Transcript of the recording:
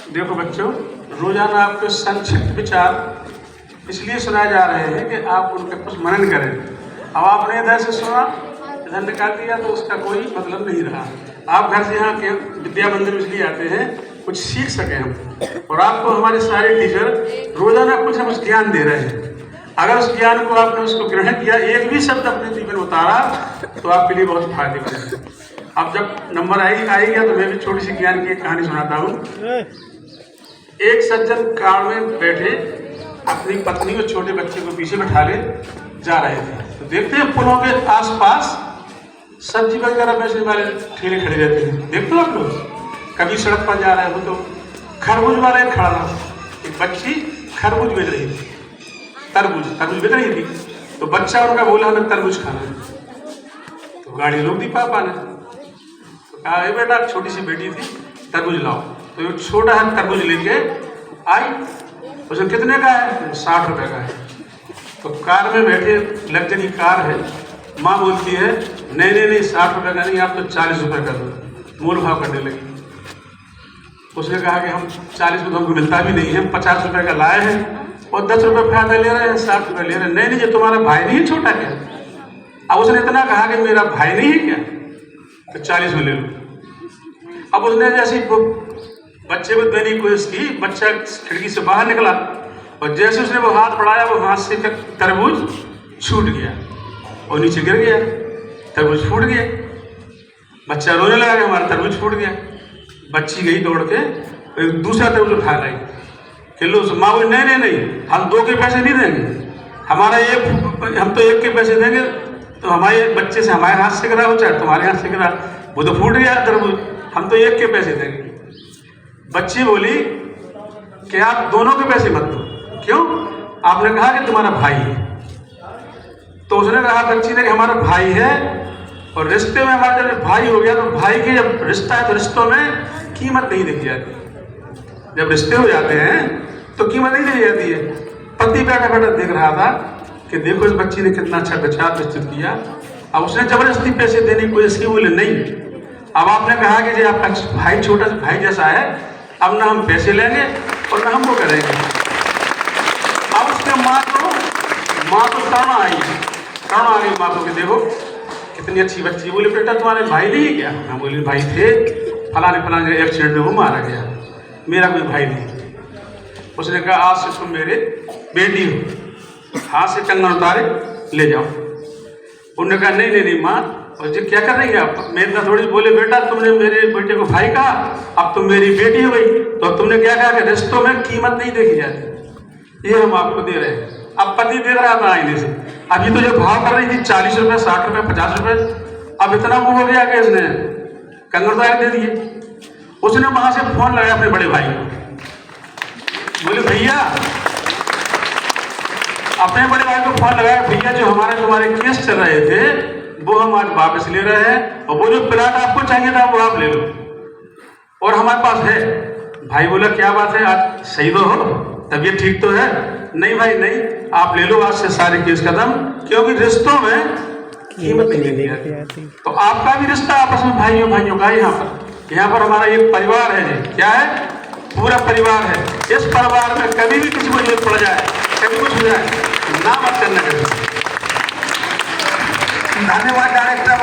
देखो बच्चों, रोजाना आपके संक्षिप्त विचार इसलिए सुनाए जा रहे हैं कि आप उनके कुछ मनन करें। अब आपने इधर से सुना, इधर निकाल दिया तो उसका कोई मतलब नहीं रहा। आप घर से यहाँ के विद्या मंदिर इसलिए आते हैं कुछ सीख सकें हम, और आपको हमारे सारे टीचर रोजाना कुछ न कुछ ज्ञान दे रहे हैं। अगर उस ज्ञान को आपने उसको ग्रहण किया, एक भी शब्द अपने जीवन में उतारा, तो आपके लिए बहुत फायदेमंद है। अब जब नंबर आएगा तो मैं भी छोटी सी ज्ञान की एक कहानी सुनाता हूँ। एक सज्जन कार में बैठे अपनी पत्नी और छोटे बच्चे को पीछे बैठा ले जा रहे थे, तो देखते हैं पुलों के आसपास सब्जी वगैरह बेचने वाले ठेले खड़े रहते हैं। देखते हो आप लोग, कभी सड़क पर जा रहे हो तो खरबूज वाले खड़ा रहा, एक बच्ची खरबूज बेच रही थी, तरबूज बेच रही थी। तो बच्चा उनका बोला हमें तरबूज खाना है, तो गाड़ी रोक दी पापा ने। तो कहा बेटा, छोटी सी बेटी थी, तरबूज लाओ। तो ये छोटा है तरबूज लेके आई, उसमें कितने का है? 60 रुपए का है। तो कार में बैठे, लग्जरी कार है, माँ बोलती है नहीं 60 रुपए का नहीं, आप तो 40 रुपए का दो। मोल भाव करने लगी। उसने कहा कि हम 40 रुपये हमको मिलता भी नहीं है, हम 50 रुपए का लाए हैं और 10 रुपये फायदा ले रहे हैं, 60 रुपये ले रहे हैं। नहीं ये तुम्हारा भाई नहीं है छोटा क्या? अब उसने इतना कहा कि मेरा भाई नहीं है क्या, तो 40 में ले लो। अब उसने जैसे बच्चे को देने की कोशिश की, बच्चा खिड़की से बाहर निकला और जैसे उसने वो हाथ बढ़ाया, वो हाथ से तरबूज छूट गया और नीचे गिर गया, तरबूज फूट गया। बच्चा रोने लगा कि हमारा तरबूज फूट गया। बच्ची गई दौड़ के एक दूसरा तरबूज उठा लाई, किलो से। माँ बोली नहीं हम 2 के पैसे नहीं देंगे, हमारा हम तो 1 के पैसे देंगे। तो हमारे बच्चे से हमारे हाथ से गिरा हो चाहे तुम्हारे हाथ से गिरा, वो तो फूट गया तरबूज, हम तो 1 के पैसे देंगे। बच्ची बोली कि आप दोनों के पैसे मत दो। क्यों? आपने कहा कि तुम्हारा भाई है। तो उसने कहा, बच्ची ने, कि हमारा भाई है और रिश्ते में हमारा जब भाई हो गया तो भाई की जब रिश्ता है तो रिश्तों में कीमत नहीं देखी जाती। जब रिश्ते हो जाते हैं तो कीमत नहीं देखी जाती है। पति बैठा बैठा देख रहा था कि देखो इस बच्ची ने कितना अच्छा विचार प्रस्तुत किया। अब उसने जबरदस्ती पैसे देने की कोशिश की, बोले नहीं। अब आपने कहा कि जो आपका भाई छोटा भाई जैसा है, अब ना हम पैसे लेंगे और ना हम वो करेंगे। अब उसके माँ तो करुणा आ गई माँ को कि देखो कितनी अच्छी बच्ची। बोले बेटा तुम्हारे भाई नहीं है क्या? हाँ बोले भाई थे, फलाने एक्सीडेंट में वो मारा गया, मेरा कोई भाई नहीं। उसने कहा आज से तुम मेरे बेटी हो, हाथ से कंगन उतारे ले जाओ। उन्होंने कहा नहीं माँ, और जी क्या कर रही है आप? मैं इतना थोड़ी। बोले बेटा तुमने मेरे बेटे को भाई कहा, अब तुम मेरी बेटी हो गई, तो अब तुमने क्या कहा कि रिश्तों में कीमत नहीं देखी जाती। ये हम आपको दे रहे हैं। अब पति दे रहा था आईने से, अभी तो जो भाव कर रही थी 40 रुपये, 60 रुपये, 50 रुपये, अब इतना वो हो गया कि इसने कंगन उतारे दे दिए। उसने वहां से फोन लगाया अपने बड़े भाई को, बोले भैया, अपने बड़े भाई को फोन लगाया, भैया जो तुम्हारे केस चल रहे थे वो हम आज वापस ले रहे हैं, और वो जो प्लाट आपको चाहिए था वो आप ले लो और हमारे पास है। भाई बोला क्या बात है, आज सही तो हो, तबीयत ठीक तो है? नहीं भाई नहीं, आप ले लो आज से सारे केस खत्म, क्योंकि रिश्तों में कीमत नहीं दी जाती। तो आपका भी रिश्ता आपस में भाइयों का यहाँ पर हमारा एक परिवार है। क्या है? पूरा परिवार है। इस परिवार में कभी भी किसी को जरूरत पड़ जाए, कभी कुछ हो जाए, ना मत करना कभी। धन्यवाद डायरेक्टर।